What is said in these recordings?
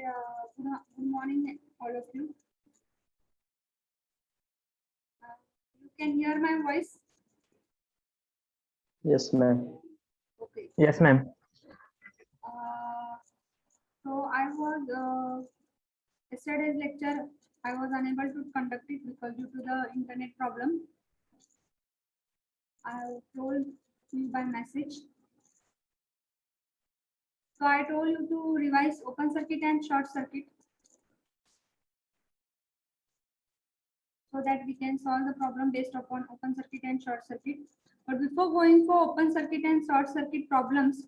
Good morning, all of you. You can hear my voice? Yes, ma'am. Okay. Yes, ma'am. So I was yesterday's lecture. I was unable to conduct it because due to the internet problem. I told you by message. So I told you to revise open circuit and short circuit so that we can solve the problem based upon open circuit and short circuit. But before going for open circuit and short circuit problems,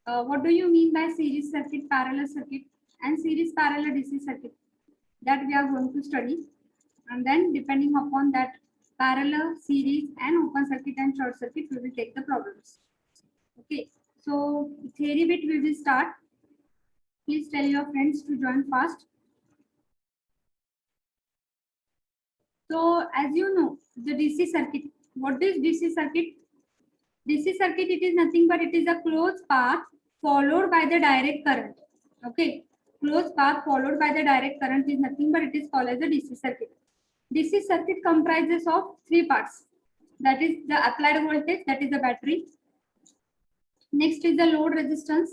what do you mean by series circuit, parallel circuit, and series parallel DC circuit? That we are going to study, and then depending upon that parallel, series, and open circuit and short circuit, we will take the problems. Okay, so theory bit we will start. Please tell your friends to join fast. So as you know, the DC circuit. What is DC circuit? DC circuit, it is nothing but it is a closed path followed by the direct current. Okay, closed path followed by the direct current is nothing but it is called as a DC circuit. DC circuit comprises of three parts. That is the applied voltage, that is the battery. Next is the load resistance,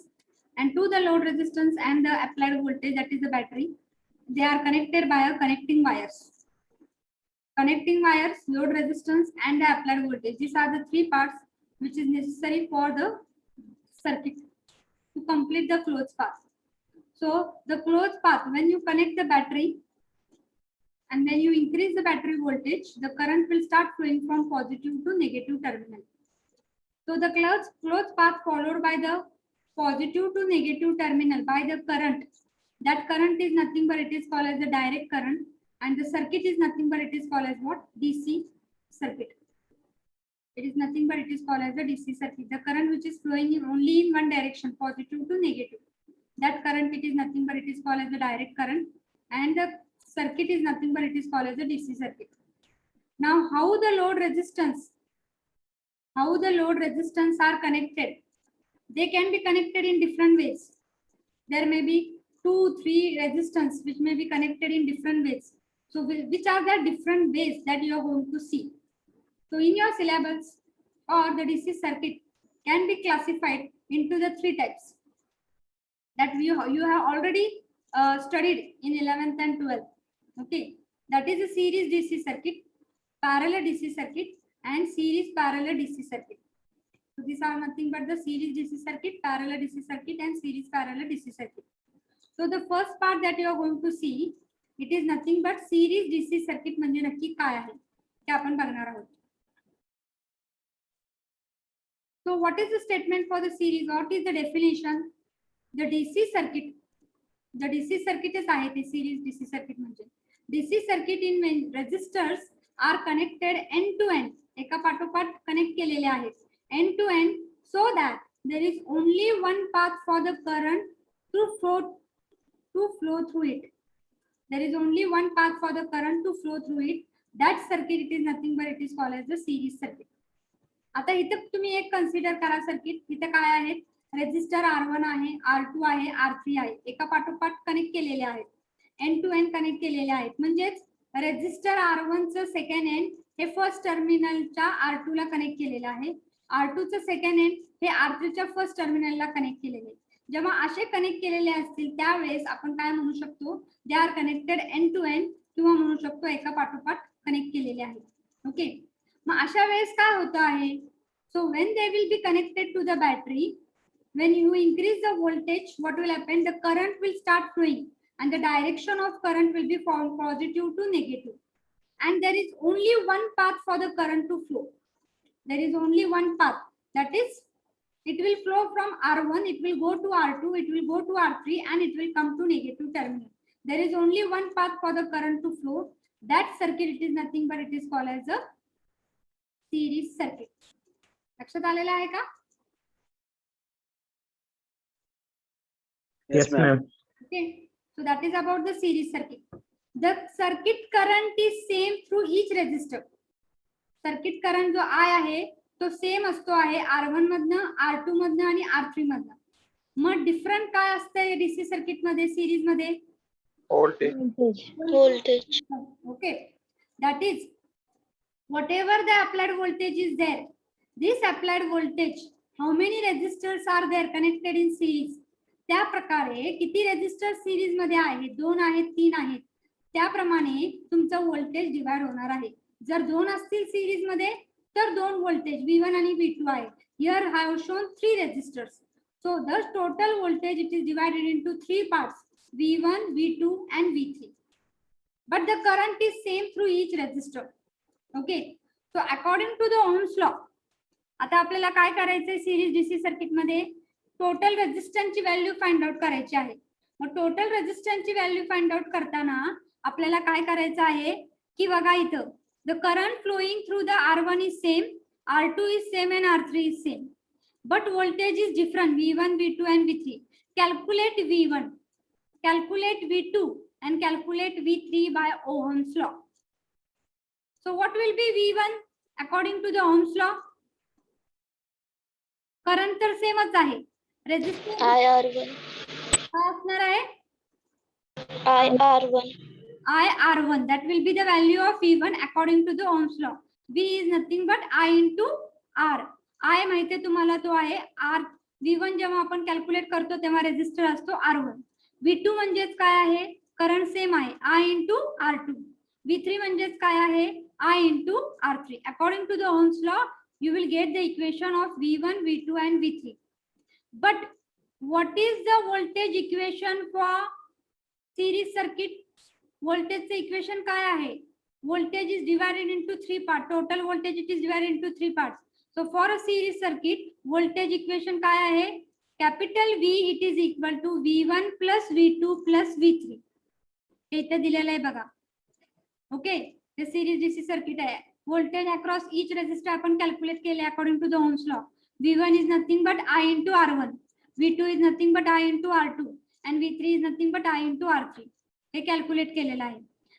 and to the load resistance and the applied voltage, that is the battery, they are connected by a connecting wires. Connecting wires, load resistance, and the applied voltage. These are the three parts which is necessary for the circuit to complete the closed path. So the closed path, when you connect the battery and when you increase the battery voltage, the current will start flowing from positive to negative terminal. So the closed path followed by the positive to negative terminal by the current. That current is nothing but it is called as the direct current, and the circuit is nothing but it is called as what? DC circuit. It is nothing but it is called as the DC circuit. The current which is flowing in only in one direction, positive to negative. That current, it is nothing but it is called as the direct current, and the circuit is nothing but it is called as the DC circuit. Now, how the load resistance are connected? They can be connected in different ways. There may be 2-3 resistance which may be connected in different ways. So which are the different ways that you are going to see? So in your syllabus, or the DC circuit can be classified into the three types that you have already studied in 11th and 12th. Okay, that is a series DC circuit, parallel DC circuit, and series parallel DC circuit. So these are nothing but the series DC circuit, parallel DC circuit, and series parallel DC circuit. So the first part that you are going to see, it is nothing but series DC circuit म्हणजे नक्की काय आहे ते आपण बघणार आहोत. So what is the statement for the series? What is the definition? The DC circuit is आहे ते series DC circuit म्हणजे. DC circuit in when resistors are connected end to end, एका पाठोपाठ कनेक्ट केलेले आहेत end to end, so that there is only one path for the current to flow through it. There is only one path for the current to flow through it. That circuit, it is nothing but it is called as the series circuit. आता इथे तुम्ही एक consider करा circuit. इथे काय आहेत? Resistor R1 आहे, R2 आहे, R3 आहे. एका पाठोपाठ कनेक्ट केलेले आहेत, एंड टू एंड कनेक्ट केलेले आहेत. म्हणजेच रेजिस्टर R1 चं सेकंड एंड हे फर्स्ट टर्मिनलच्या R2 ला कनेक्ट केलेलं आहे. R2 चं सेकंड एंड हे R3 च्या फर्स्ट टर्मिनलला कनेक्ट केलेले आहे. जेव्हा असे कनेक्ट केलेले असतील त्यावेळेस आपण काय म्हणू शकतो? They are connected end to end, किंवा म्हणू शकतो एका पाठोपाठ कनेक्ट केलेले आहेत. ओके, मग अशा वेळेस काय होतं आहे? So when they will be connected to the battery, when you increase the voltage, what will happen? The current will start flowing, and the direction of current will be from positive to negative, and there is only one path for the current to flow. There is only one path, that is, it will flow from R1, it will go to R2, it will go to R3, and it will come to negative terminal. There is only one path for the current to flow. That circuit, it is nothing but it is called as a series circuit. लक्षात आलेलं आहे का? Yes, ma'am. Okay, so that is about the series circuit. The circuit current is same through each resistor. Circuit current जो I आहे तो same असतो आहे R1 मधनं, R2 मधनं आणि R3 मधनं. मग डिफरंट काय असतंय डीसी सर्किट मध्ये सिरीज मध्ये? Voltage. Okay, that is whatever the applied voltage is there, this applied voltage, how many resistors are there connected in series? त्या प्रकारे किती रेजिस्टर सिरीज मध्ये आहेत? 2 आहेत, 3 आहेत. त्याप्रमाणे तुमचं व्होल्टेज डिवाइड होणार आहे. जर 2 असतील सिरीज मध्ये तर 2 व्होल्टेज V1 आणि V2 आहे. Here I have shown 3 resistors. So the total voltage it is divided into 3 parts, V1, V2 and V3. But the current is same through each resistor. Okay. So according to the Ohm's law, आता आपल्याला काय करायचंय series DC circuit मध्ये? Total resistance ची value find out करायची आहे. मग total resistance ची व्हॅल्यू फाइंड आउट करताना आपल्याला काय करायचं आहे की बघा इथं the current flowing through the R1 is same, R2 is same and R3 is same, but voltage is different V1, V2 and V3. Calculate V1, calculate V2 and calculate V3 by Ohm's law. So what will be V1 according to the Ohm's law? Current तर सेमच आहे. Resistance IR1. काय असणार आहे? IR1. IR1, that will be the value of V1 according to the Ohm's law. V is nothing but I into R. I माहिती आहे तुम्हाला तो आहे R. V1 जेव्हा आपण कॅल्क्युलेट करतो तेव्हा रेजिस्टर असतो R1. V2 म्हणजेच काय आहे? करंट सेम आहे I into R2. V3 म्हणजेच काय आहे? I into R3. According to the Ohm's law, you will get the equation of V1, V2 and V3. But what is the voltage equation for series circuit? Voltage equation काय आहे? Voltage is divided into 3 parts. Total voltage it is divided into 3 parts. So for a series circuit, voltage equation काय आहे? Capital V it is equal to V1 plus V2 plus V3. हे इथे दिलेलं आहे बघा. Okay, हे series DC circuit आहे. Voltage across each resistor आपण calculate केले according to the Ohm's law. V1 is nothing but I into R1, V2 is nothing but I into R2 and V3 is nothing but I into R3. हे calculate केलेलं आहे.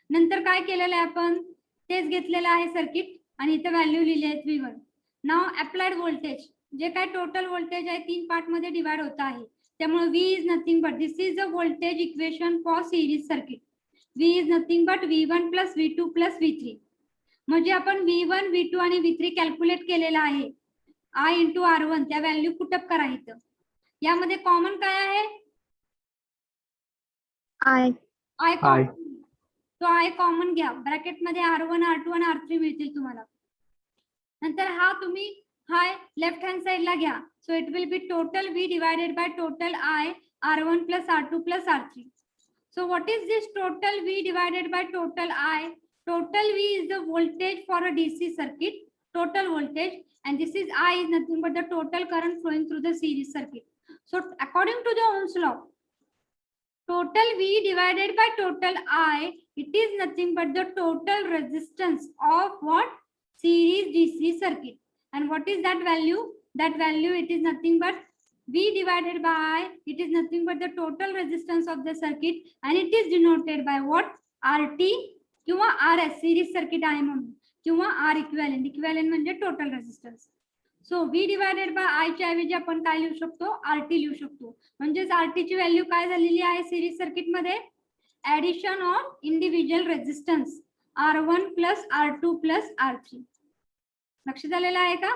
नंतर काय केलेलं आहे आपण? तेच घेतलेलं आहे सर्किट आणि इथे व्हॅल्यू लिहिली आहे V1. नाव अप्लाइड व्होल्टेज जे काय टोटल व्होल्टेज आहे 3 पार्ट मध्ये डिवाइड होत आहे. त्यामुळे V is nothing but this is the voltage equation for series circuit. V is nothing but V1 plus V2 plus V3. म्हणजे आपण V1, V2 आणि V3 कॅल्क्युलेट केलेला आहे. I into R1 त्या व्हॅल्यू पुटअप करा इथं. यामध्ये कॉमन काय आहे? I common. तो I कॉमन घ्या. ब्रॅकेट मध्ये R1, R2 आणि R3 मिळतील तुम्हाला. नंतर हा तुम्ही हाय लेफ्ट हँड साइड ला घ्या. So it will B total V divided by total I, R1 plus R2 plus R3. So what is this total V divided by total I? Total V is the voltage for a DC circuit, total voltage, and this is I is nothing but the total current flowing through the series circuit. So according to the Ohm's law, total V divided by total I, it is nothing but the total resistance of what? Series DC circuit. And what is that value? That value it is nothing but V divided by I, it is nothing but the total resistance of the circuit and it is denoted by what? RT किंवा RS series circuit आहे म्हणून किंवा R equivalent. Equivalent म्हणजे total resistance. So V divided by I च्या ऐवजी आपण काय लिहू शकतो? RT लिहू शकतो. म्हणजेच RT ची व्हॅल्यू काय झालेली आहे सिरीज सर्किट मध्ये? Addition of individual resistance R1 plus R2 plus R3. लक्षात आलेलं आहे का?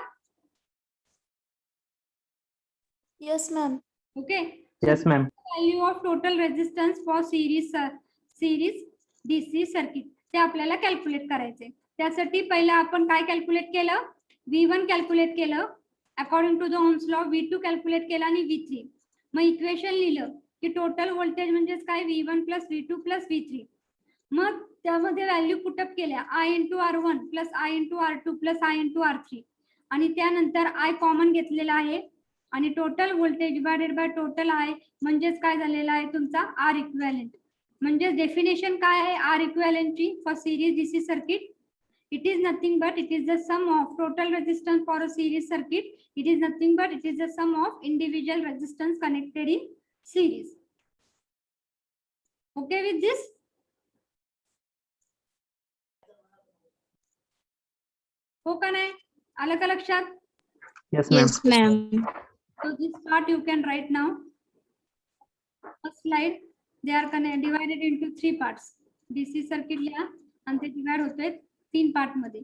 Yes, ma'am. Okay. Yes, ma'am. Value of total resistance for series DC circuit ते आपल्याला कॅल्क्युलेट करायचे. त्यासाठी पहिला आपण काय कॅल्क्युलेट केलं? V1 कॅल्क्युलेट केलं according to the Ohm's law. V2 calculate केला आणि V3. मग इक्वेशन लिहिलं की टोटल व्होल्टेज म्हणजेच काय? V1 plus V2 plus V3. मग त्यामध्ये व्हॅल्यू पुटअप केल्या I into R1 plus I into R2 plus I into R3 आणि त्यानंतर I कॉमन घेतलेला आहे आणि total voltage divided by total I म्हणजेच काय झालेला आहे तुमचा R इक्विव्हॅलेंट. म्हणजे डेफिनेशन काय आहे R इक्विव्हॅलेंट ची for series DC circuit? It is nothing but it is the sum of total resistance for a series circuit. It is nothing but it is the sum of individual resistance connected in series. Okay with this? हो का नाही? आलं का लक्षात? Yes, ma'am. Yes, ma'am. So this part you can write now. First slide, they are divided into 3 parts. DC circuit लिहा आणि ते divide होतोय 3 पार्ट मध्ये.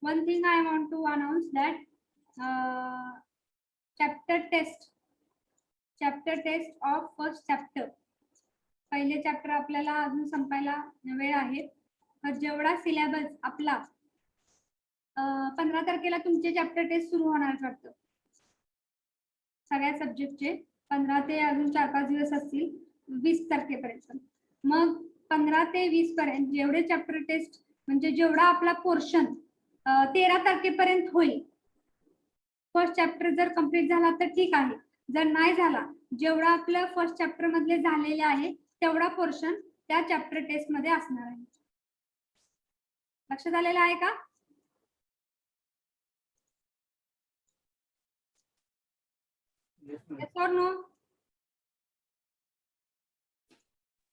One thing I want to announce that chapter test of first chapter, पहिले chapter आपल्याला अजून संपायला वेळ आहे. तर जेवढा सिलेबस आपला 15 तारखेला तुमचे चॅप्टर टेस्ट सुरू होणार वाटतं सगळ्या सब्जेक्टचे. 15 ते अजून 4-5 दिवस असतील 20 तारखेपर्यंत. मग 15 ते 20 पर्यंत जेवढे चॅप्टर टेस्ट म्हणजे जेवढा आपला पोर्शन 13 तारखेपर्यंत होईल. फर्स्ट चॅप्टर जर कंप्लीट झाला तर ठीक आहे, जर नाही झाला जेवढा आपलं फर्स्ट चॅप्टर मधले झालेले आहे तेवढा पोर्शन त्या चॅप्टर टेस्ट मध्ये असणार आहे. लक्षात आलेलं आहे का? Yes or no?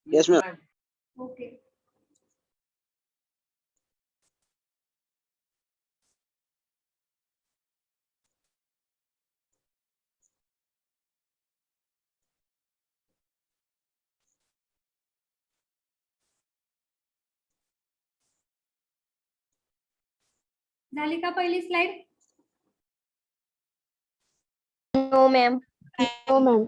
Yes, ma'am. Okay. झाली का पहिली slide? No, ma'am. No, ma'am.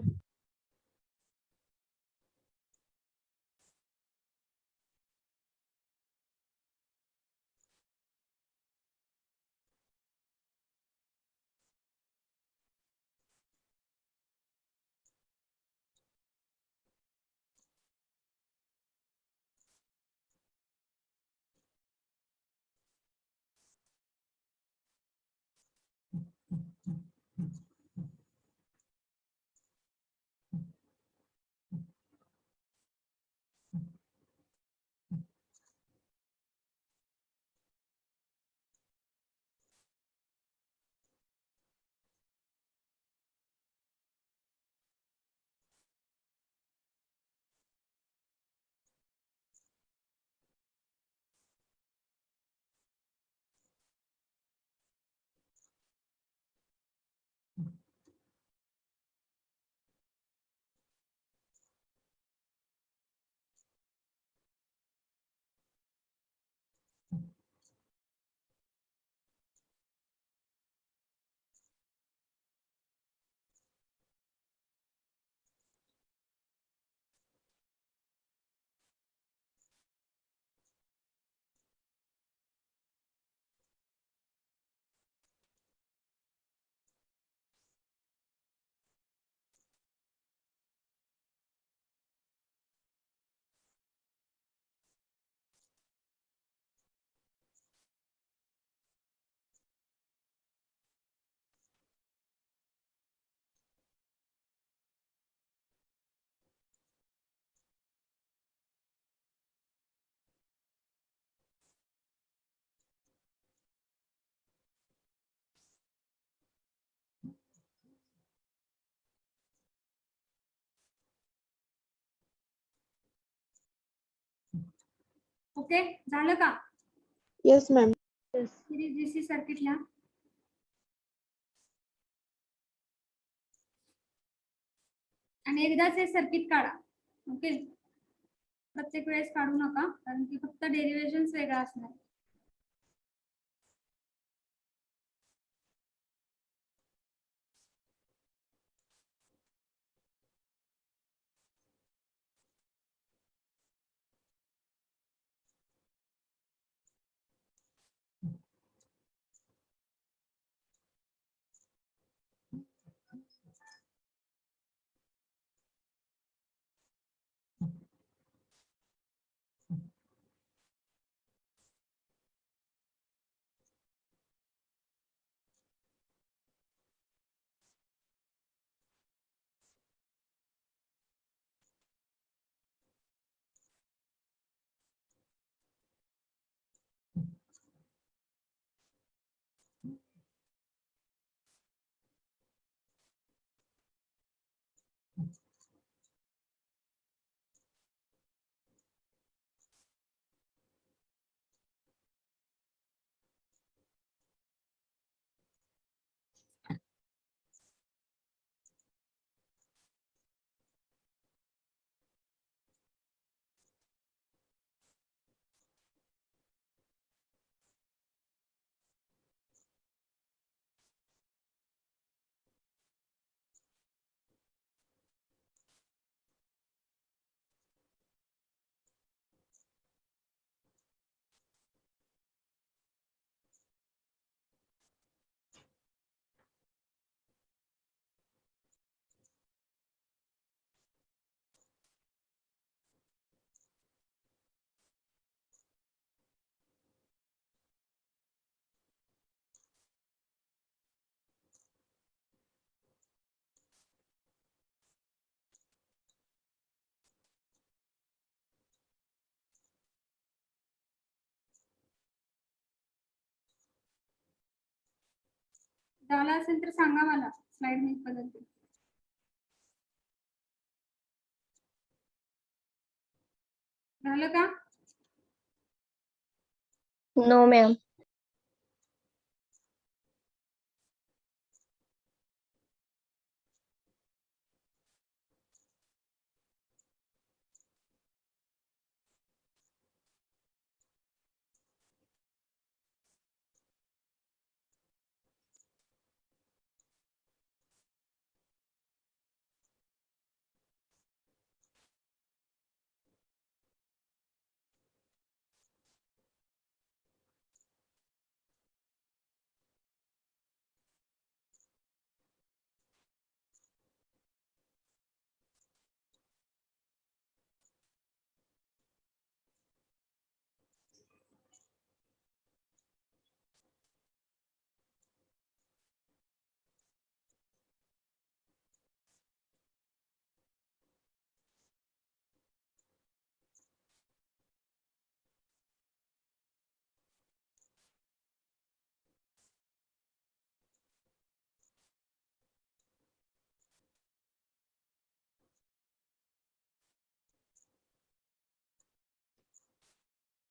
Okay, झालं का? Yes, ma'am. Yes. Series DC circuit लिहा आणि एकदाच हे सर्किट काढा. ओके, प्रत्येक वेळेस काढू नका कारण की फक्त डेरिव्हेशन वेगळा असणार. झालं असेल तर सांगा मला, स्लाइड मी बदलते. झालं का? No, ma'am.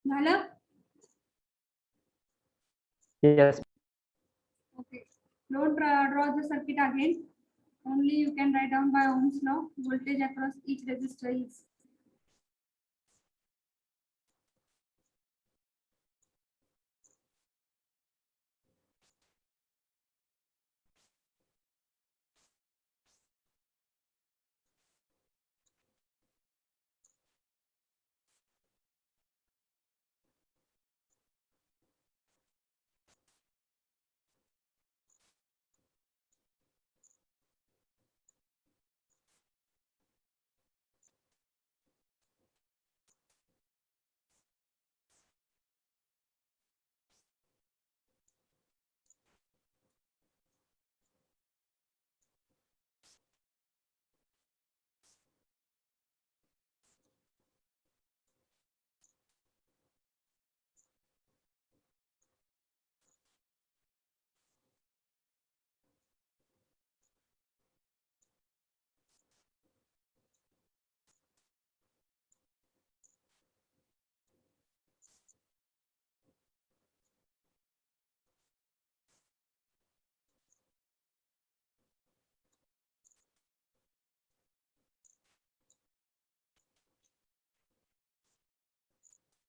झालं? Yes. Okay. Don't draw the circuit again. Only you can write down by Ohm's law. Voltage across each resistor is.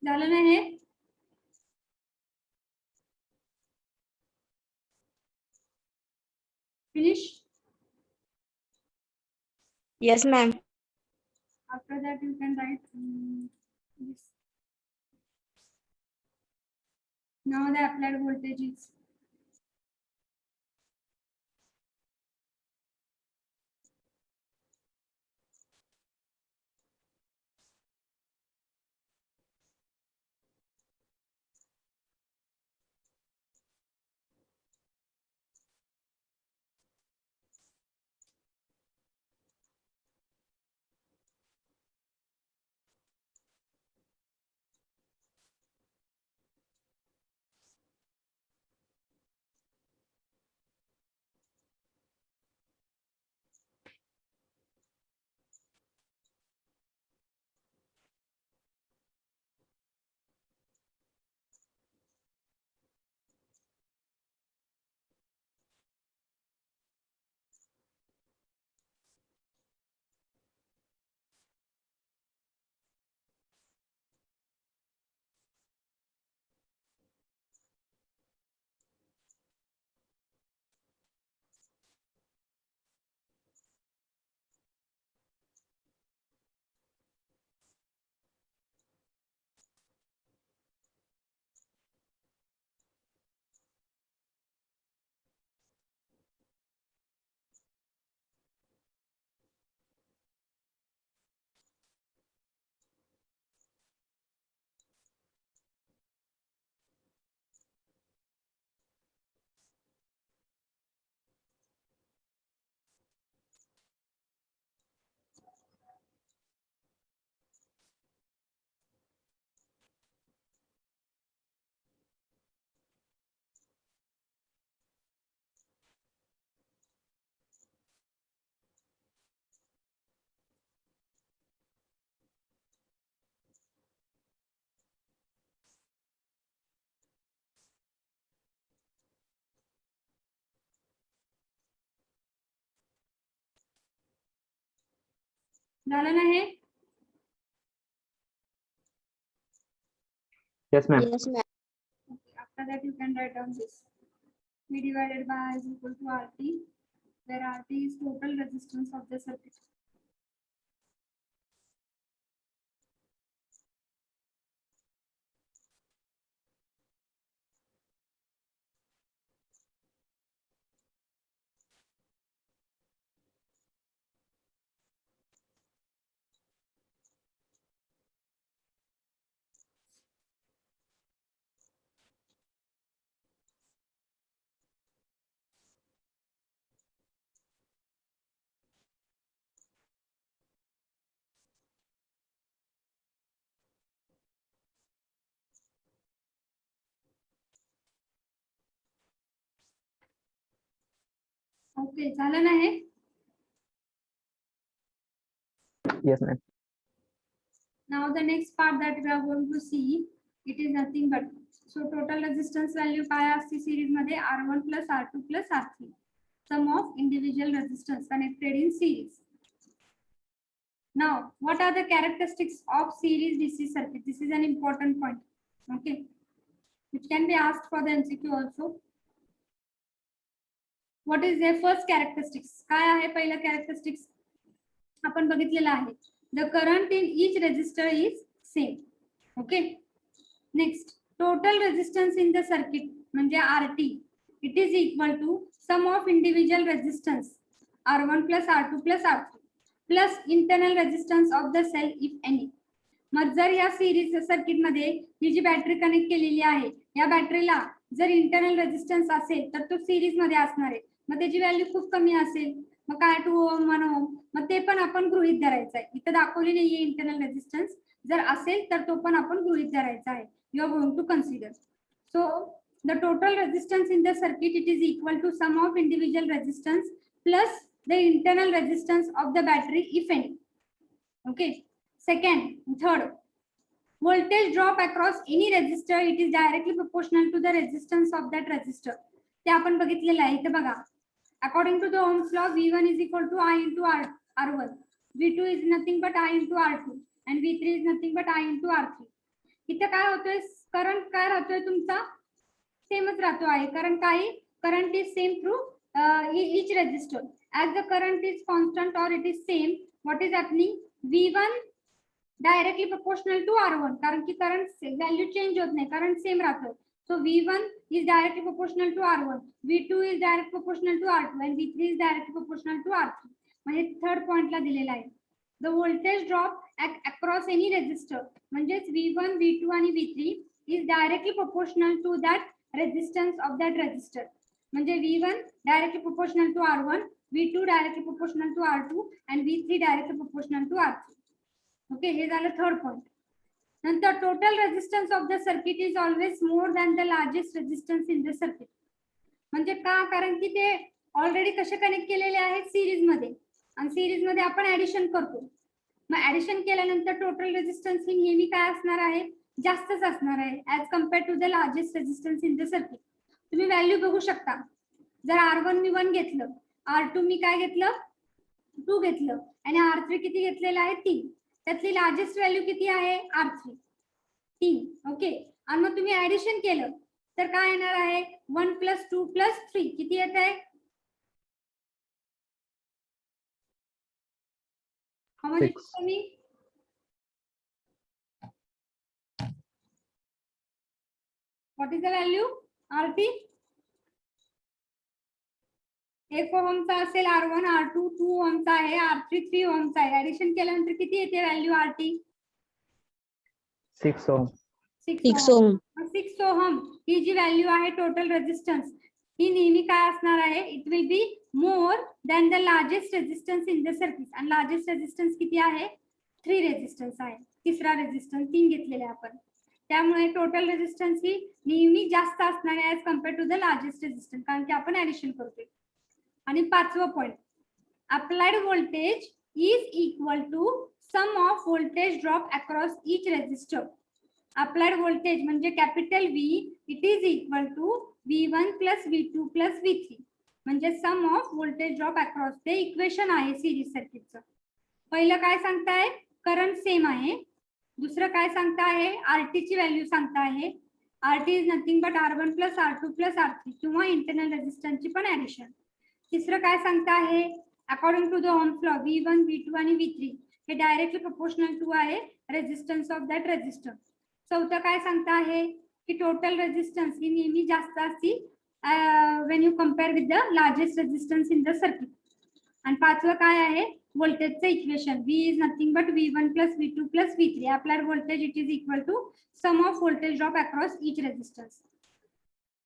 झालं ना हे? Finish? Yes, ma'am. After that you can write this. Now the applied voltage is. झालं ना हे? Yes, ma'am. Yes, ma'am. Okay, after that you can write down this. V divided by I is equal to RT, where RT is total resistance of the circuit. Okay, झालं ना हे? Yes, ma'am. Now the next part that we are going to see, it is nothing but, so total resistance value काय असते series मध्ये R1 plus R2 plus R3, sum of individual resistance connected in series. Now, what are the characteristics of series DC circuit? This is an important point, okay, which can be asked for the MCQ also. What is their first characteristics? काय आहे पहिला characteristics? आपण बघितलेला आहे. The current in each resistor is same. Okay. Next, total resistance in the circuit म्हणजे RT. It is equal to sum of individual resistance R1 plus R2 plus R3 plus internal resistance of the cell if any. मग जर या series circuit मध्ये ही जी battery connect केलेली आहे, या बॅटरीला जर internal resistance असेल तर तो सिरीज मध्ये असणार आहे. मग त्याची व्हॅल्यू खूप कमी असेल, मग काय 2 ओम 1 ओम, मग ते पण आपण गृहीत धरायचं आहे. इथं दाखवली नाहीये इंटरनल रेजिस्टन्स, जर असेल तर तो पण आपण गृहीत धरायचा आहे. You are going to consider. So the total resistance in the circuit it is equal to sum of individual resistance plus the internal resistance of the battery if any. Okay. Second, third, voltage drop across any resistor, it is directly proportional to the resistance of that resistor. ते आपण बघितलेलं आहे. इथे बघा, according to the Ohm's law, V1 is equal to I into R1, V2 is nothing but I into R2, and V3 is nothing but I into R3. इथे काय होतोय, current काय राहतोय तुमचा, सेमच राहतो आहे. कारण काय, current is same through each resistor. As the current is constant or it is same, what is happening, V1 directly proportional to R1, कारण की करंट व्हॅल्यू चेंज होत नाही, करंट सेम राहतो. So V1 is directly proportional to R1, V2 is direct proportional to R2 and V3 is directly proportional to R3. म्हणजे third पॉइंटला दिलेला आहे. The voltage drop across any resistor म्हणजे V1, V2 आणि V3 is directly proportional to that resistance of that resistor. म्हणजे V1 directly proportional to R1, V2 directly proportional to R2 and V3 directly proportional to R3. Okay, हे झालं third point. नंतर total resistance of the circuit is always more than the largest resistance in the circuit. म्हणजे का, कारण की ते already कसे connect केलेले आहेत सिरीज मध्ये, आणि सिरीज मध्ये आपण ऍडिशन करतो. मग ऍडिशन केल्यानंतर टोटल रेजिस्टन्स ही नेहमी काय असणार आहे, जास्तच असणार आहे as compare to the largest resistance in the circuit. तुम्ही व्हॅल्यू बघू शकता. जर R1 मी 1 घेतलं, R2 मी काय घेतलं 2 घेतलं, आणि R3 किती घेतलेलं आहे 3. त्यातली लार्जेस्ट व्हॅल्यू किती आहे R3, 3. ओके. आणि मग तुम्ही ऍडिशन केलं तर काय येणार आहे 1 + 2 + 3 किती येत आहे, how much is coming, what is the value RT. 1 ओहमचा असेल R1, R2 2 ओहमचा आहे, R3 3 ओहमचा आहे. ऍडिशन केल्यानंतर किती येते value RT, 6 ohm. 6 ohm. 6 ohm ही जी व्हॅल्यू आहे टोटल रेजिस्टन्स, ही नेहमी काय असणार आहे, it will be more than the largest resistance in the circuit. आणि लार्जेस्ट रेजिस्टन्स किती आहे 3 रेजिस्टन्स आहे, तिसरा रेजिस्टन्स 3 घेतलेले आपण. त्यामुळे टोटल रेजिस्टन्स ही नेहमी जास्त असणार आहे as compare to the largest resistance, कारण की आपण ऍडिशन करतोय. आणि पाचवं point, applied voltage is equal to sum of voltage drop across each resistor. Applied voltage म्हणजे capital V, it is equal to V1 + V2 + V3 म्हणजे sum of voltage drop across. ते equation आहे series सर्किटचं. पहिलं काय सांगताय, current same आहे. दुसरं काय सांगताय, आरटी ची व्हॅल्यू सांगताय. RT is nothing but R1 plus R2 plus R3 किंवा इंटरनल रेजिस्टन्सची पण ऍडिशन. तिसरं काय सांगताय, according to the Ohm's law V1 V2 आणि V3 हे डायरेक्टली प्रोपोर्शनल टू आहे रेजिस्टन्स ऑफ दॅट रेजिस्टर. चौथं काय सांगताय की टोटल रेजिस्टन्स ही नेहमी जास्त असते when you compare with the largest resistance in the circuit. आणि पाचवं काय आहे, व्होल्टेजचं equation V is nothing but V1 plus V2 plus V3 applied voltage it is equal to sum of voltage drop across each resistance.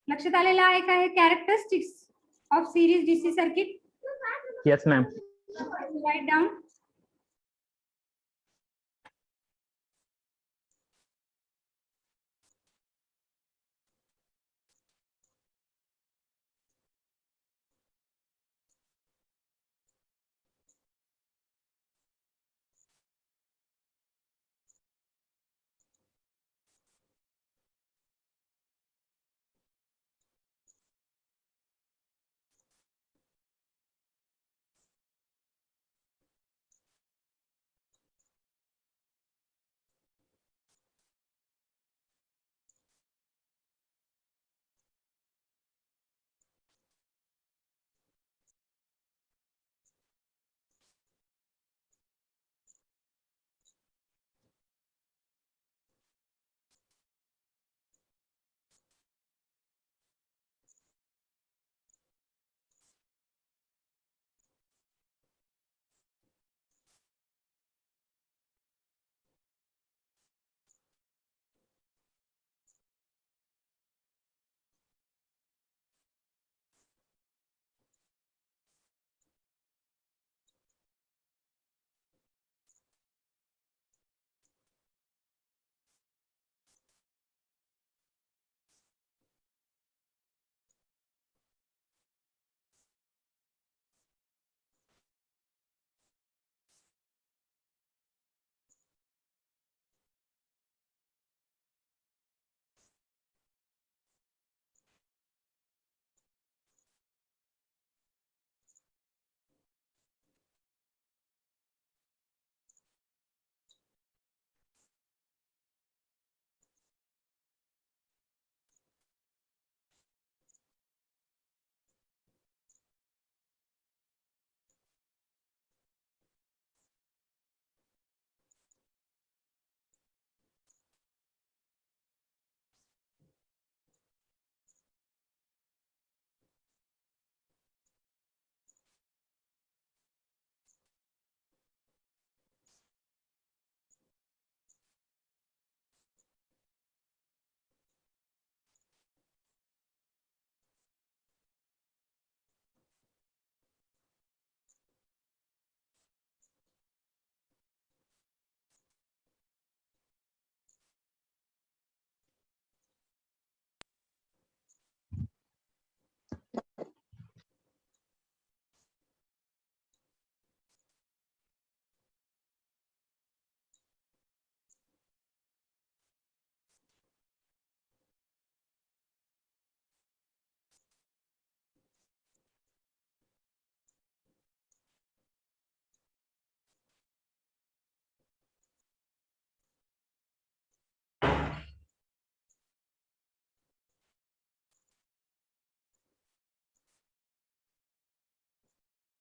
लक्षात आलेलं आहे का हे characteristics of series DC circuit? Yes, ma'am. Right down.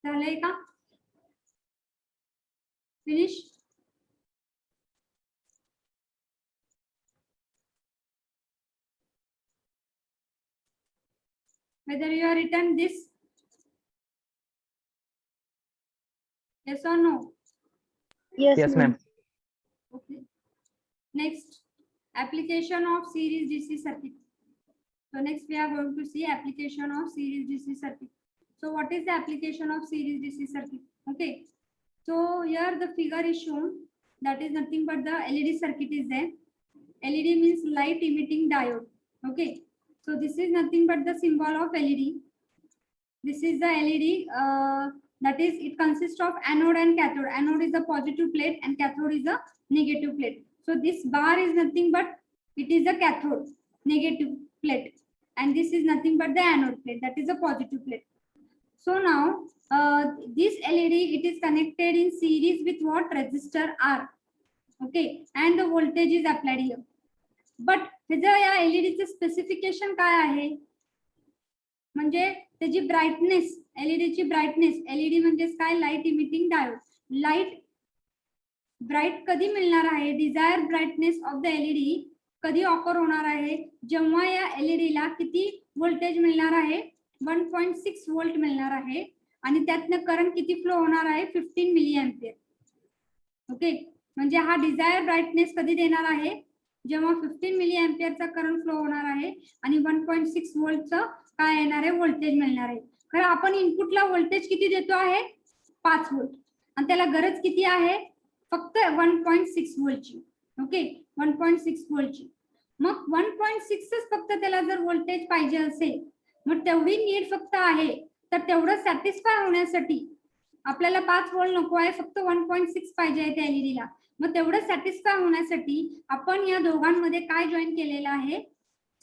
झालंय का? Finish. Whether you have written this, yes or no? Yes, ma'am. Okay. Next, application of series DC circuit. So next we are going to see application of series DC circuit. So what is the application of series DC circuit? Okay. So here the figure is shown, that is nothing but the LED circuit is there. LED means light emitting diode. Okay. So this is nothing but the symbol of LED. This is the LED, that is it consists of anode and cathode. Anode is the positive plate and cathode is the negative plate. So this bar is nothing but it is the cathode negative plate, and this is nothing but the anode plate, that is a positive plate. So now this LED, it is connected in series with what? Resistor R. Okay, and the voltage is applied here. But या LED चे specification काय आहे? म्हणजे त्याची brightness, LED ची brightness, LED म्हणजे काय? Light emitting diode. Light bright कधी मिळणार आहे? Desire brightness of the LED कधी ऑकर होणार आहे? जेव्हा या LED ला किती व्होल्टेज मिळणार आहे? 1.6 व्होल्ट मिळणार आहे आणि त्यातनं करंट किती फ्लो होणार आहे? 15 मिली एम्पियर. ओके, म्हणजे हा डिझायर ब्राइटनेस कधी देणार आहे? जेव्हा 15 मिली एम्पियरचा करंट फ्लो होणार आहे आणि 1.6 व्होल्टचं काय येणार आहे? व्होल्टेज मिळणार आहे. खरं आपण इनपुटला व्होल्टेज किती देतो आहे? 5 व्होल्ट, आणि त्याला गरज किती आहे? फक्त 1.6 व्होल्टची. ओके, 1.6 व्होल्टची. मग 1.6च फक्त त्याला जर व्होल्टेज पाहिजे असेल, मग तेवढी नीड फक्त आहे, तर तेवढं सॅटिस्फाय होण्यासाठी आपल्याला 5 व्होल्ट नको आहे, फक्त 1.6 पाहिजे आहे त्या LED ला. मग तेवढं सॅटिस्फाय होण्यासाठी आपण या दोघांमध्ये काय जॉईन केलेलं आहे?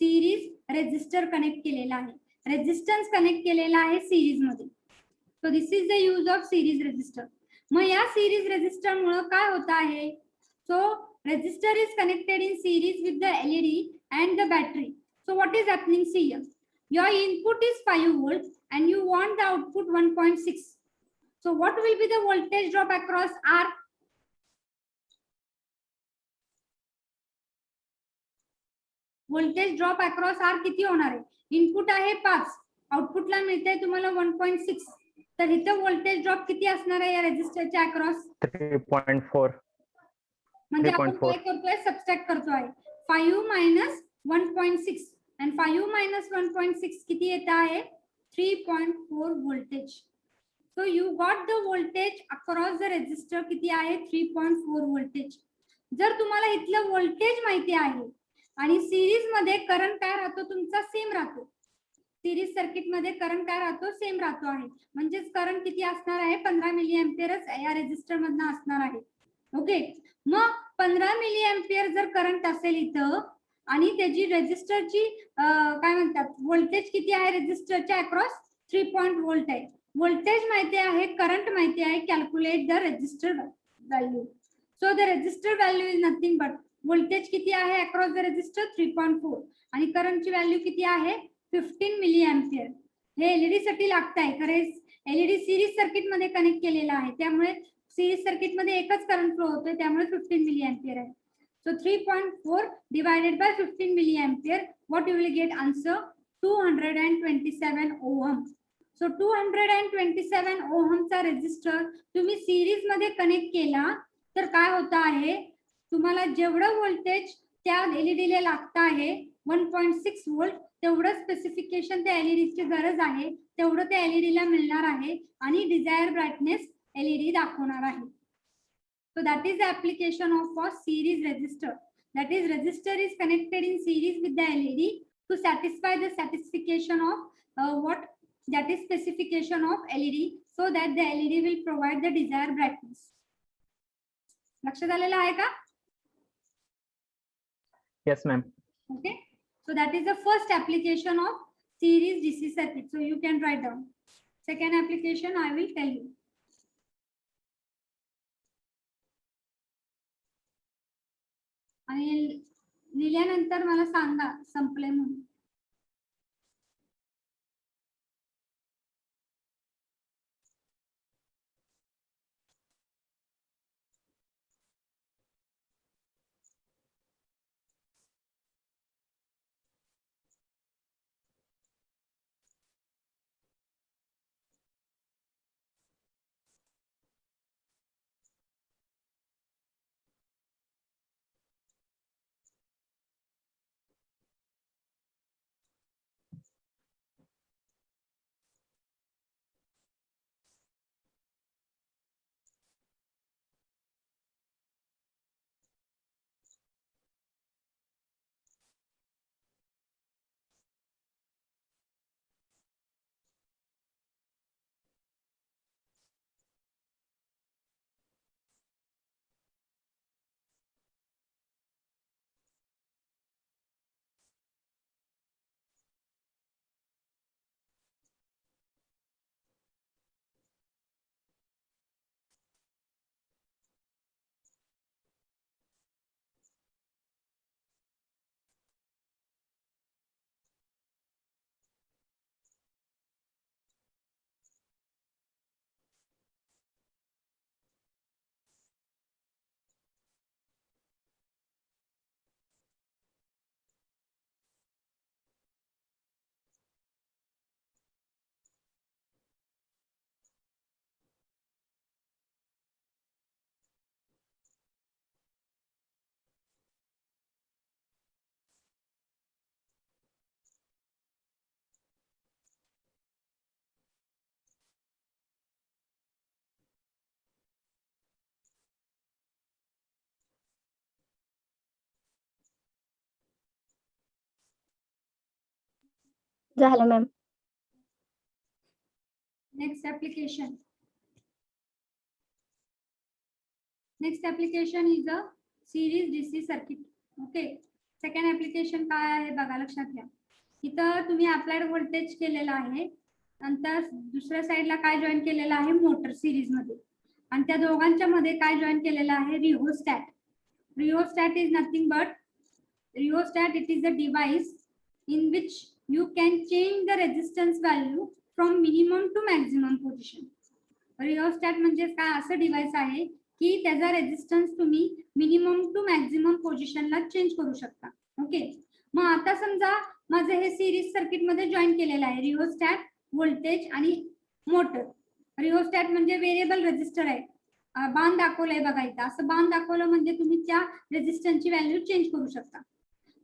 सिरीज रेजिस्टर कनेक्ट केलेला आहे, रेजिस्टन्स कनेक्ट केलेला आहे सिरीज मध्ये. So this is the use of series resistor. मग या सिरीज रेजिस्टर मुळे काय होत आहे? So resistor is connected in series with the LED and the battery. So what is happening? See here, your input is 5 volt and you want the output 1.6. So what will be the voltage drop across R? voltage drop across R किती होणार आहे? Input आहे 5, आउटपुटला मिळते तुम्हाला 1.6, तर इथं voltage drop किती असणार आहे या रेजिस्टरच्या अक्रॉस? 3.4. म्हणजे आपण काय करतोय? सबट्रॅक्ट करतोय. 5 minus 1.6 and 5 minus 1.6 किती येत आहे? 3.4 voltage. So you got the voltage across the resistor किती आहे? 3.4 voltage. जर तुम्हाला इथलं व्होल्टेज माहिती आहे आणि सिरीज मध्ये करंट काय राहतो? तुमचा सेम राहतो. सिरीज सर्किट मध्ये करंट काय राहतो? सेम राहतो आहे. म्हणजे करंट किती असणार आहे? 15 मिली एम्पियरच या रेजिस्टर मधनं असणार आहे. ओके, मग 15 मिली एम्पियर जर करंट असेल इथं आणि त्याची रेजिस्टरची काय म्हणतात? व्होल्टेज किती आहे रेजिस्टरच्या अक्रॉस? 3 व्होल्ट आहे. व्होल्टेज माहिती आहे, करंट माहिती आहे. Calculate the resistor value. So the resistor value is nothing but voltage किती आहे अक्रॉस द रेजिस्टर? 3.4 आणि करंटची व्हॅल्यू किती आहे? 15 मिली एम्पियर. हे LED साठी लागत आहे. खरे LED सिरीज सर्किट मध्ये कनेक्ट केलेला आहे, त्यामुळे सिरीज सर्किट मध्ये एकच करंट फ्लो होतोय, त्यामुळे 15 मिली एम्पियर आहे. So 3.4 divided by 15 milli ampere, what you will get answer? 227 ohm. So 227 ओहमचा रेजिस्टर तुम्ही सिरीज मध्ये कनेक्ट केला तर काय होत आहे? तुम्हाला जेवढं व्होल्टेज त्या LED ला लागत आहे 1.6 व्होल्ट, तेवढं स्पेसिफिकेशन त्या LED ची गरज आहे, तेवढं त्या LED ला मिळणार आहे आणि डिझायर ब्राइटनेस LED दाखवणार आहे. So that is the application of a series resistor. That is, resistor is connected in series with the LED to satisfy the satisfaction of what? That is specification of LED, so that the LED will provide the desired brightness. लक्षात आलेलं आहे का? Yes, ma'am. Okay. So that is the first application of series DC circuit. So you can write down. Second application I will tell you. आणि लिहिल्यानंतर मला सांगा संपले म्हणून. झालं ma'am. Next application. Next application is a series DC circuit. Okay. Second application काय आहे बघा, लक्षात घ्या. इथं तुम्ही अप्लाइड व्होल्टेज केलेला आहे, नंतर दुसऱ्या साईडला काय जॉईन केलेलं आहे, मोटर सिरीज मध्ये, आणि त्या दोघांच्या मध्ये काय जॉईन केलेलं आहे, rheostat. Rheostat is nothing but rheostat, it is a device in which you can change the resistance value from minimum to maximum position. Rheostat म्हणजे काय, असं डिव्हाइस आहे की त्याचा रेजिस्टन्स तुम्ही मिनिमम टू मॅक्झिमम पोझिशनला चेंज करू शकता. ओके. मग आता समजा माझं हे सिरीज सर्किट मध्ये जॉईन केलेलं आहे रिओस्टॅट, व्होल्टेज आणि मोटर. रिओस्टॅट म्हणजे व्हेरिएबल रेजिस्टर आहे, बाण दाखवलंय बघा इथं, असं बाण दाखवलं म्हणजे तुम्ही त्या रेजिस्टन्सची व्हॅल्यू चेंज करू शकता.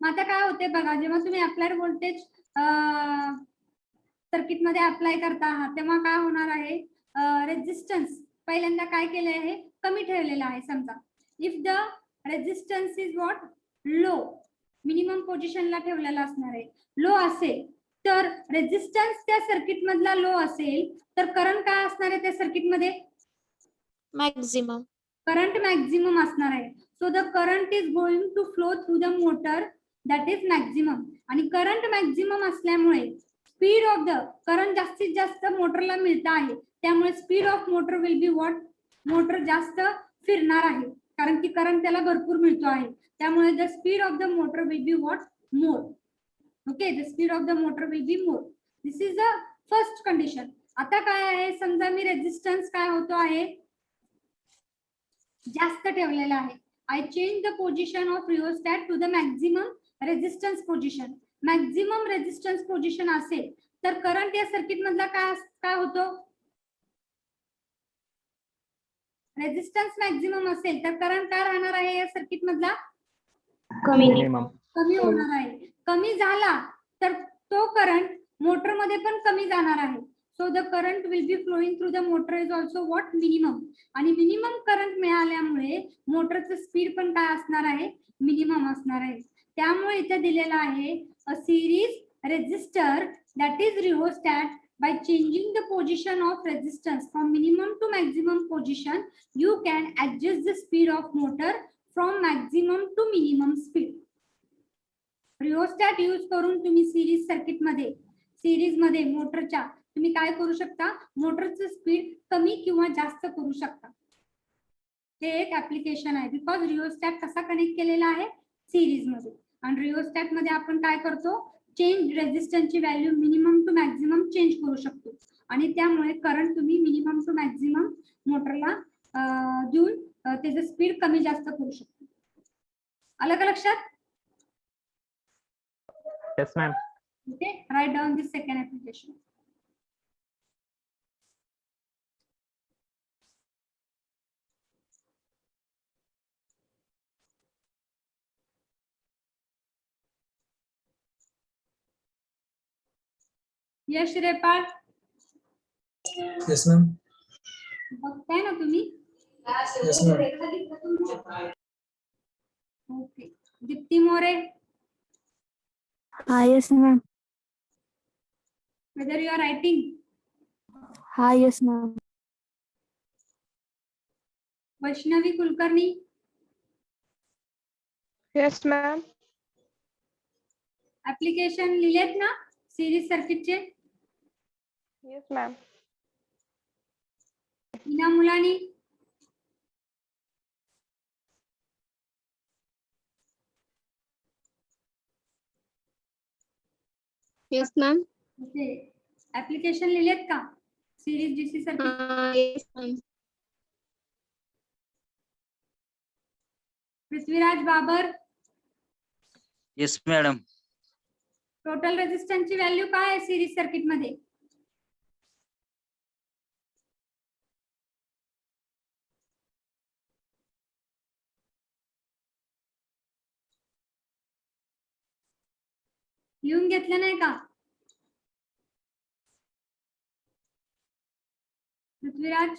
मग आता काय होते बघा, जेव्हा तुम्ही अप्लाइड व्होल्टेज सर्किट मध्ये अप्लाय करता आहात तेव्हा काय होणार आहे, रेजिस्टन्स पहिल्यांदा काय केले आहे, कमी ठेवलेला आहे. समजा if the resistance is what, low, minimum पोझिशनला ठेवलेला असणार आहे, लो असेल तर रेजिस्टन्स त्या सर्किट मधला लो असेल तर करंट काय असणार आहे त्या सर्किट मध्ये, मॅक्झिमम. करंट मॅक्झिमम असणार आहे. So the current is going to flow through the motor, that is maximum. आणि करंट मॅक्झिमम असल्यामुळे स्पीड ऑफ द करंट जास्तीत जास्त मोटरला मिळत आहे, त्यामुळे speed of motor will be what, motor जास्त फिरणार आहे कारण की करंट त्याला भरपूर मिळतो आहे, त्यामुळे the speed of the motor will be what, more. Okay, the speed of the motor will be more. This is the first condition. आता काय आहे, समजा मी रेजिस्टन्स काय होतो आहे, जास्त ठेवलेला आहे. I change the position of rheostat to the maximum resistance position. Maximum resistance position असेल तर करंट या सर्किट मधला काय होतो, रेजिस्टन्स मॅक्झिमम असेल तर करंट काय राहणार आहे या सर्किट मधला, मिनिमम. कमी होणार आहे. कमी झाला तर तो करंट मोटर मध्ये पण कमी जाणार आहे. So the current will be flowing through the motor is also what, minimum. आणि मिनिमम करंट मिळाल्यामुळे मोटरचं स्पीड पण काय असणार आहे, मिनिमम असणार आहे. त्यामुळे इथे दिलेला आहे a series resistor that is rheostat. By changing the position of resistance from minimum to maximum position, you can adjust the speed of motor from maximum to minimum speed. Rheostat use करून तुम्ही series circuit मध्ये, series मध्ये मोटरच्या तुम्ही काय करू शकता, मोटरचं speed कमी किंवा जास्त करू शकता. हे एक ऍप्लिकेशन आहे. बिकॉज रिओस्टॅट कसा कनेक्ट केलेला आहे, सिरीज मध्ये. आणि रिओस्टॅट मध्ये आपण काय करतो, चेंज रेजिस्टन्सची value minimum to maximum change करू शकतो आणि त्यामुळे करंट तुम्ही मिनिमम टू मॅक्झिमम मोटरला देऊन त्याचं स्पीड कमी जास्त करू शकतो. आलं का लक्षात? Yes, ma'am. Okay, write down this second application. Yash रेपाळ, Yes, ma'am. बघताय ना तुम्ही? Yes, ma'am. Okay. Deepti More, हा yes ma'am. whether you are writing? हा yes ma'am. Vaishnavi Kulkarni, yes ma'am. Application लिहिलेत ना सिरीज सर्किटचे? Yes ma'am. Meena Mulani, yes ma'am. Okay. Application लिहिलेत का series DC circuit? Yes ma'am. Prithviraj Babar, yes madam. Total रेजिस्टन्सची व्हॅल्यू काय आहे सिरीज सर्किट मध्ये? लिहून घेतलं नाही का पृथ्वीराज?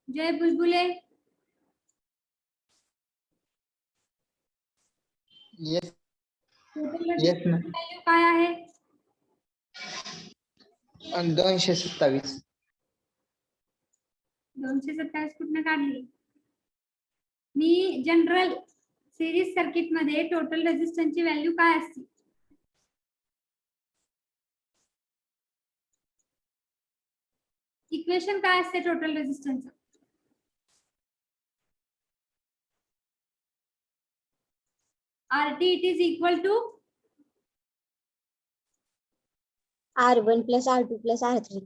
जय बुलबुले, yes total yes ma'am. Value काय आहे? 227. 227 कुठनं काढली? मी जनरल सिरीज सर्किट मध्ये टोटल रेझिस्टन्सची व्हॅल्यू काय असते? इक्वेशन काय असते total रेझिस्टन्सचं? RT it is equal to R1 plus R2 plus R3.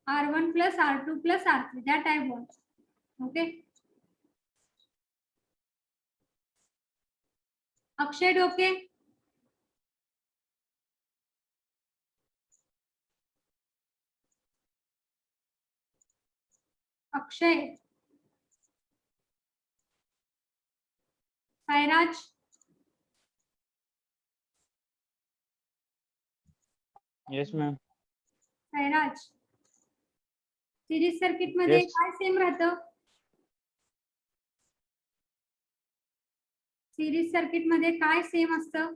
R1 plus R2 plus R3. That I want. Okay. Akshay Doke. Akshay. Sairaj. Yes, ma'am. Sairaj. Series circuit मध्ये Yes. काय same राहतं? Series circuit मध्ये काय same असतं?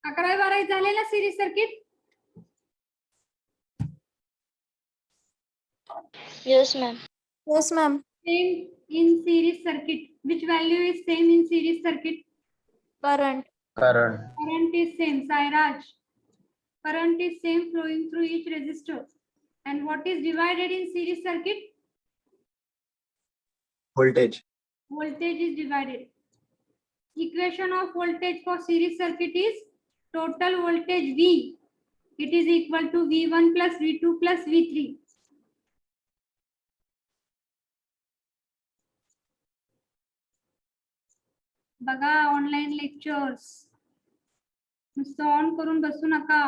अकरावी बारावी झाले ना series circuit? Yes, ma'am. Yes, ma'am. Same in series circuit. Which value is same in series circuit? Current. Current. Current is same. Sairaj. Current is same flowing through each resistor. And what is divided in series circuit? Voltage. Voltage is divided. Equation of voltage for series circuit is total voltage V. It is equal to V1 plus V2 plus V3. बघा online lectures नुसतं on करून बसू नका.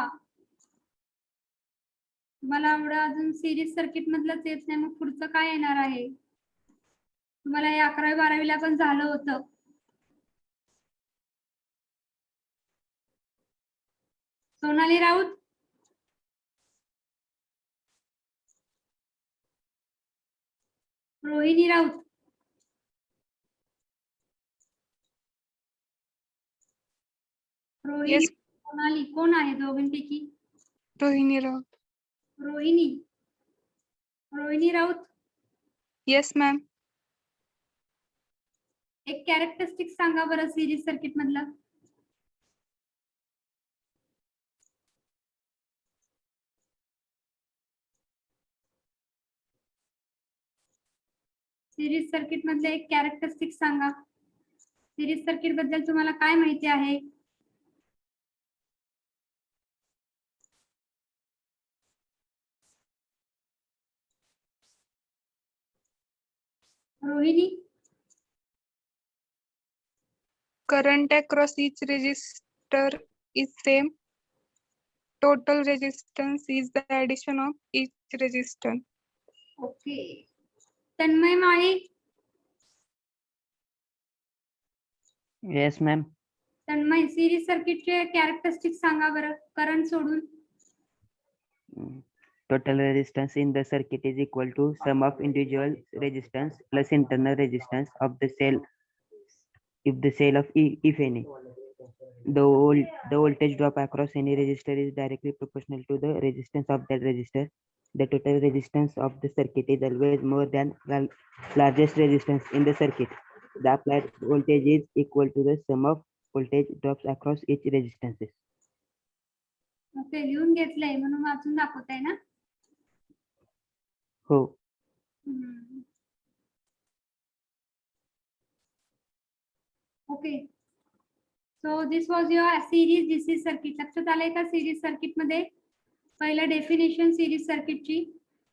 तुम्हाला एवढं अजून series circuit मधलंच येत नाही, मग पुढचं काय येणार आहे? तुम्हाला हे 11वी 12वीला पण झालं होतं. सोनाली राऊत. रोहिणी राऊत. रोहिणी. Yes. सोनाली कोण आहे दोघांपैकी? Rohini Raut. Rohini. Rohini Raut. Yes, ma'am. एक कॅरेक्टरिस्टिक सांगा बरं सिरीज सर्किट मधला. सिरीज सर्किट मधले एक कॅरेक्टरिस्टिक सांगा. सिरीज सर्किट बद्दल तुम्हाला काय माहिती आहे? Rohini. Current across each resistor is same. Total resistance is the addition of each resistor. ओके. Tanmay Mali. Yes, ma'am. Tanmay series सर्किटचे कॅरेक्टरिस्टिक सांगा बरं करंट सोडून. Total resistance in the circuit is equal to sum of individual resistance plus internal resistance of the cell, if the cell of if any. The voltage drop across any resistor is directly proportional to the resistance of that resistor. The total resistance of the circuit is always more than the largest resistance in the circuit. The applied voltage is equal to the sum of voltage drops across each resistance. Okay लिहून घेतलंय म्हणून वाचून दाखवताय ना. हो. Okay. So this was your series DC circuit. लक्षात आलंय का? Series circuit मध्ये पहिलं डेफिनेशन सिरीज सर्किटची,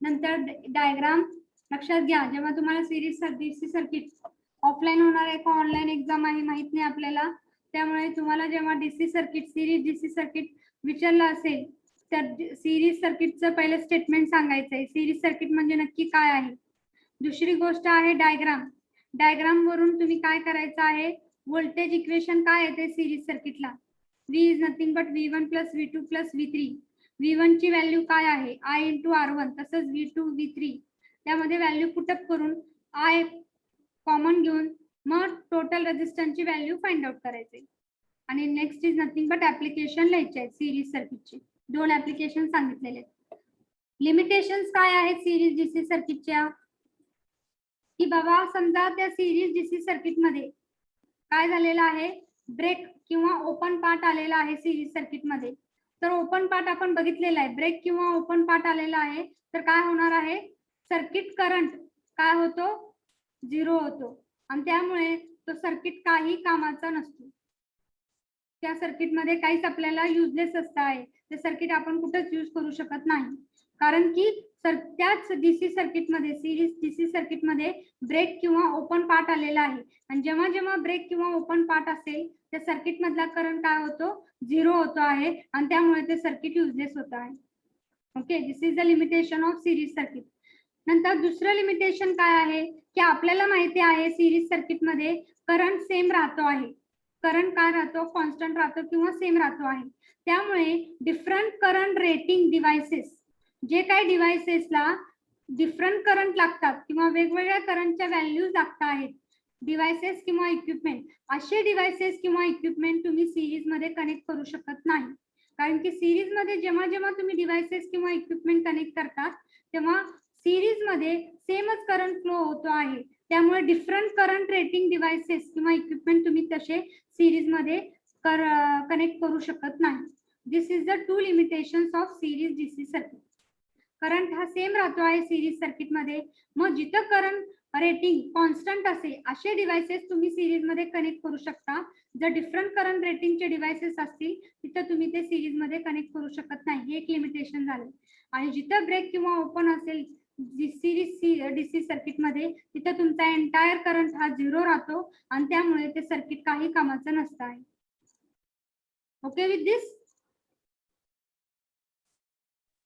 नंतर डायग्राम. लक्षात घ्या जेव्हा तुम्हाला सिरीज डीसी सर्किट ऑफलाईन होणार आहे का ऑनलाईन एक्झाम आहे माहित नाही आपल्याला, त्यामुळे तुम्हाला जेव्हा DC circuit series DC circuit विचारलं असेल तर सिरीज सर्किटचं पहिलं स्टेटमेंट सांगायचं आहे. सिरीज सर्किट म्हणजे नक्की काय आहे. दुसरी गोष्ट आहे डायग्राम. डायग्राम वरून तुम्ही काय करायचं आहे, व्होल्टेज इक्वेशन काय येते सिरीज सर्किटला? V is nothing but V1 plus V2 plus V3. V1 ची व्हॅल्यू काय आहे I इंटू R1, तसंच V2 V3 त्यामध्ये व्हॅल्यू पुटअप करून I कॉमन घेऊन मग टोटल रेजिस्टन्सची व्हॅल्यू फाइंड आउट करायचे. आणि next is nothing but application लिहायचे आहेत सिरीज सर्किटचे. 2 ऍप्लिकेशन सांगितलेले आहेत. लिमिटेशन्स काय आहेत सिरीज डीसी सर्किटच्या, की बाबा समजा त्या सिरीज डीसी सर्किट मध्ये काय झालेलं आहे, ब्रेक किंवा ओपन पार्ट आलेला आहे सिरीज सर्किट मध्ये. तर ओपन पार्ट आपण बघितलेला आहे, ब्रेक किंवा ओपन पार्ट आलेला आहे तर काय होणार आहे, सर्किट करंट काय होतो, 0 होतो आणि त्यामुळे तो सर्किट काही कामाचा नसतो. त्या सर्किट मध्ये काहीच आपल्याला युजलेस असतं आहे, ते सर्किट आपण कुठेच यूज करू शकत नाही. कारण की त्याच डीसी सर्किट मध्ये सिरीज डीसी सर्किट मध्ये ब्रेक किंवा ओपन पार्ट आलेला आहे आणि जेव्हा जेव्हा ब्रेक किंवा ओपन पार्ट असेल त्या सर्किट मधला करंट काय होतो, 0 होतो आहे आणि त्यामुळे ते सर्किट युजलेस होत आहे. Okay, this is the limitation of series circuit. नंतर दुसरं लिमिटेशन काय आहे, की आपल्याला माहिती आहे सिरीज सर्किट मध्ये करंट सेम राहतो आहे. करंट काय राहतो, कॉन्स्टंट राहतो किंवा सेम राहतो आहे. त्यामुळे डिफरंट करंट रेटिंग डिव्हाइसेस, जे काही डिव्हाइसेसला डिफरंट करंट लागतात किंवा वेगवेगळ्या करंटच्या व्हॅल्यूज लागत आहेत, डिव्हाइसेस किंवा इक्विपमेंट, असे डिव्हाइसेस किंवा इक्विपमेंट तुम्ही सिरीज मध्ये कनेक्ट करू शकत नाही. कारण की सिरीज मध्ये जेव्हा जेव्हा तुम्ही डिव्हाइसेस किंवा इक्विपमेंट कनेक्ट करतात तेव्हा सिरीज मध्ये सेमच करंट फ्लो होतो आहे. त्यामुळे डिफरंट करंट रेटिंग डिव्हाइसेस किंवा इक्विपमेंट तुम्ही तसे सिरीज मध्ये कनेक्ट करू शकत नाही. This is the 2 limitations of series DC circuit. Current हा सेम राहतो आहे सिरीज सर्किट मध्ये, मग जिथं करंट रेटिंग कॉन्स्टंट असेल असे डिव्हाइसेस तुम्ही सिरीज मध्ये कनेक्ट करू शकता. जर डिफरंट करंट रेटिंगचे डिव्हाइसेस असतील तिथं तुम्ही ते सिरीज मध्ये कनेक्ट करू शकत नाही, हे एक लिमिटेशन झाले. आणि जिथं ब्रेक किंवा ओपन असेल सिरीज डीसी सर्किट मध्ये तिथं तुमचा एंटायर करंट हा 0 राहतो आणि त्यामुळे ते सर्किट काही कामाचं नसतं आहे. Okay with this?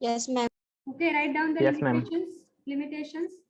Yes, ma'am. Okay, write down the Yes, ma'am. limitations.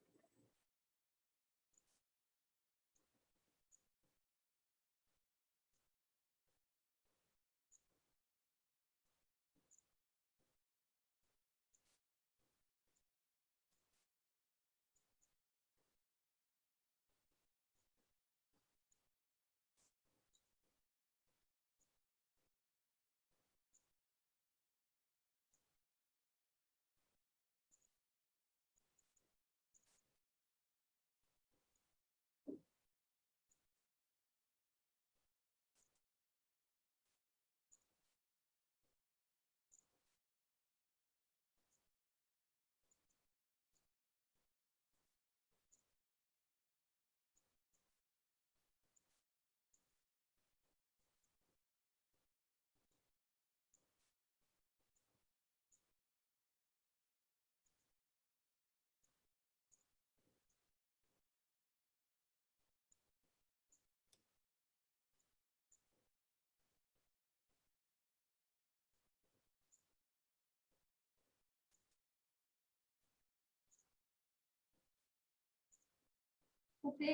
Okay,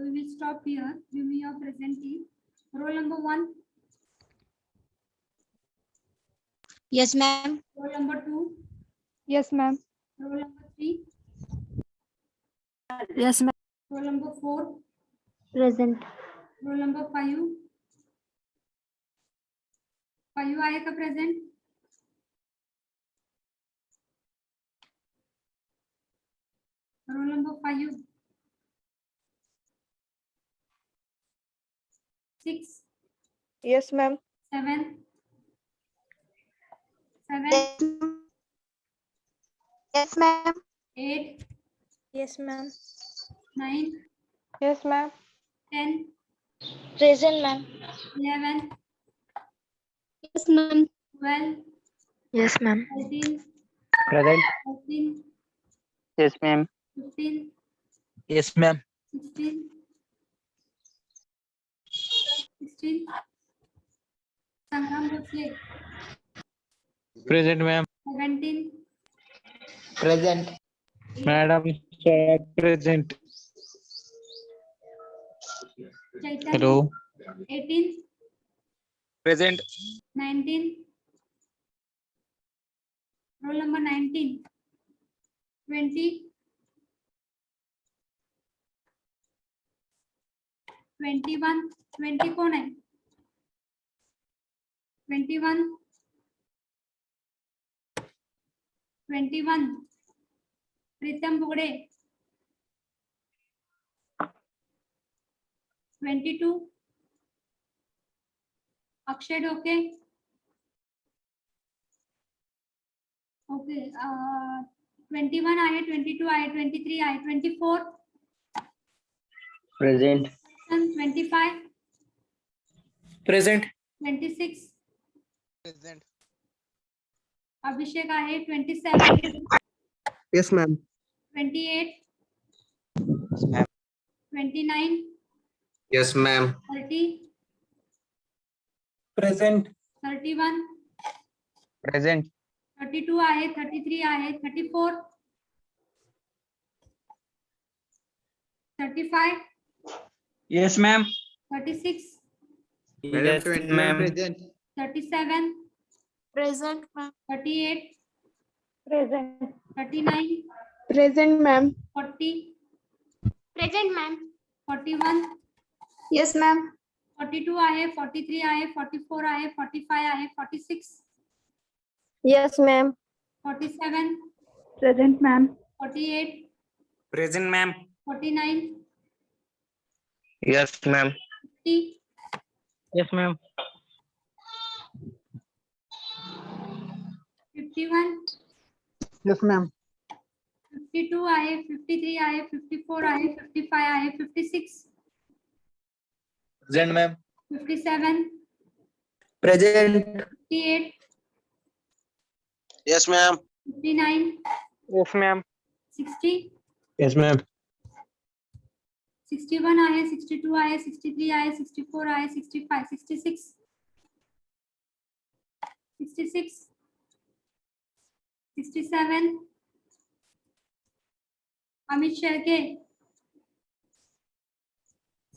we will stop here. Give me your presentee. Roll number 1, Yes, ma'am. roll number 2, Yes, ma'am. roll number 3, Yes, ma'am. roll number 4, Present. roll number 5. 5 आहे का present? Roll number 5. 6, Yes, ma'am. 7, 7, Yes, ma'am. 8, Yes, ma'am. 9, Yes, ma'am. 10, Present, ma'am. 11, Yes, ma'am. 12, Yes, ma'am. 13, Present. 14, Yes, ma'am. 15, Yes, ma'am. 16, 16. संग्राम Bhosle. Present, ma'am. 17, Present. Madam, present. चैतन्य. Hello. 18, Present. 19, roll number 19, 20, 21, 20 कोण आहे? 21, 21, प्रीतम बुगडे. 22, अक्षय डोके. Okay 21 आहे, 22 आहे, 23 आहे, 24, Present. 25, Present. 26, Present. अभिषेक आहे, 27, Yes, ma'am. 28, Yes, ma'am. 29, Yes, ma'am. 30, Present. 31, Present. 32 आहे, 33 आहे, 34, 35, Yes, ma'am. 36, Yes, ma'am. Present. 37, Present, ma'am. 38, Present. 39, Present, ma'am. 40, Present, ma'am. 41, Yes, ma'am. 42 आहे, 43 आहे, 44 आहे, 45 आहे, 46, Yes, ma'am. 47, Present, ma'am. 48, Present, ma'am. 49, Yes, ma'am. 50, Yes, ma'am. 51, Yes, ma'am. 52 आहे, 53 आहे, 54 आहे, 55 आहे, 56, Present, ma'am. 57, Present. 58, Yes, ma'am. 59, Yes, ma'am. 60, Yes, ma'am. 61 आहे, 62 आहे, 63 आहे, 64 आहे, 65, 66, 66, 67, Amit Shelke.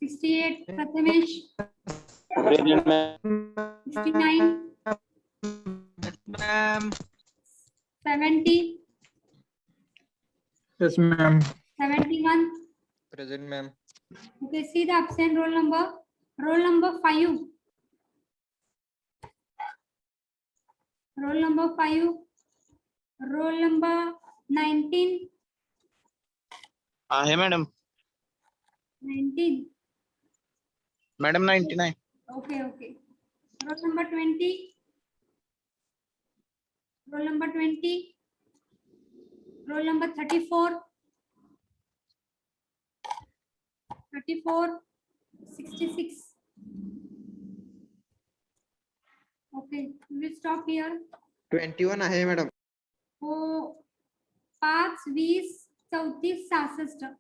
68, Prathamesh. Present, ma'am. 69, Ma'am. 70, Yes, ma'am. 71. Present, ma'am. Okay, see the absent roll number. Roll number 5. Roll number 5. Roll number 19. आहे madam. 19. Madam 99. Okay, okay. Roll number 20. Roll number 20. Roll number 34. 34. 66. Okay, we will stop here. 21 आहे madam. हो 5, 20, 34, 66.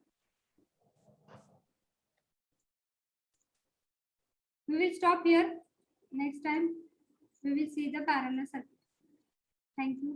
We will stop here. Next time we will see the parallel circuit. Thank you.